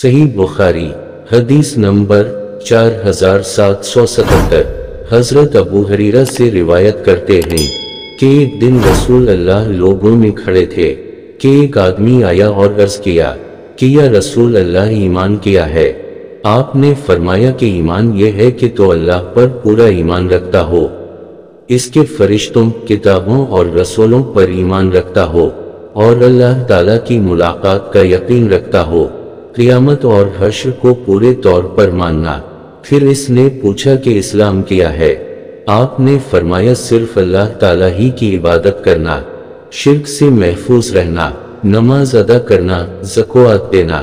صحیح بخاری حدیث نمبر 4777۔ حضرت ابو ہریرہ سے روایت کرتے ہیں کہ ایک دن رسول اللہ لوگوں میں کھڑے تھے کہ ایک آدمی آیا اور عرض کیا کہ یا رسول اللہ ایمان کیا ہے؟ آپ نے فرمایا کہ ایمان یہ ہے کہ تو اللہ پر پورا ایمان رکھتا ہو، اس کے فرشتوں، کتابوں اور رسولوں پر ایمان رکھتا ہو، اور اللہ تعالیٰ کی ملاقات کا یقین رکھتا ہو، قیامت اور حشر کو پورے طور پر ماننا۔ پھر اس نے پوچھا کہ اسلام کیا ہے؟ آپ نے فرمایا صرف اللہ تعالیٰ ہی کی عبادت کرنا، شرک سے محفوظ رہنا، نماز ادا کرنا، زکوٰۃ دینا،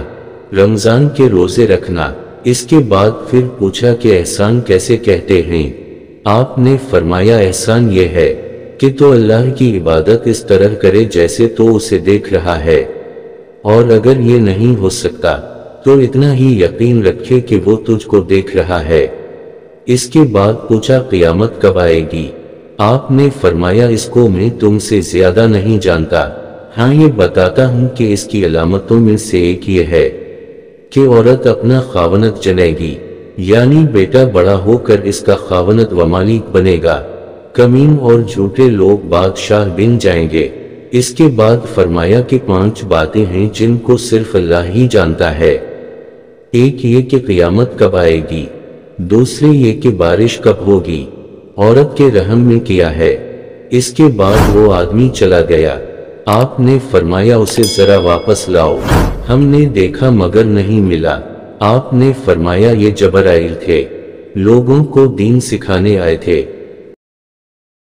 رمضان کے روزے رکھنا۔ اس کے بعد پھر پوچھا کہ احسان کیسے کہتے ہیں؟ آپ نے فرمایا احسان یہ ہے کہ تو اللہ کی عبادت اس طرح کرے جیسے تو اسے دیکھ رہا ہے، اور اگر یہ نہیں ہو سکتا تو اتنا ہی یقین رکھے کہ وہ تجھ کو دیکھ رہا ہے۔ اس کے بعد پوچھا قیامت کب آئے گی؟ آپ نے فرمایا اس کو میں تم سے زیادہ نہیں جانتا، ہاں یہ بتاتا ہوں کہ اس کی علامتوں میں سے ایک یہ ہے کہ عورت اپنا خاوند جنے گی، یعنی بیٹا بڑا ہو کر اس کا خاوند و مالک بنے گا، کمین اور جھوٹے لوگ بادشاہ بن جائیں گے۔ اس کے بعد فرمایا کہ 5 باتیں ہیں جن کو صرف اللہ ہی جانتا ہے۔ ایک یہ کہ قیامت کب آئے گی، دوسری یہ کہ بارش کب ہوگی، عورت کے رحم میں کیا ہے۔ اس کے بعد وہ آدمی چلا گیا۔ آپ نے فرمایا اسے ذرا واپس لاؤ، ہم نے دیکھا مگر نہیں ملا۔ آپ نے فرمایا یہ جبرائیل تھے، لوگوں کو دین سکھانے آئے تھے۔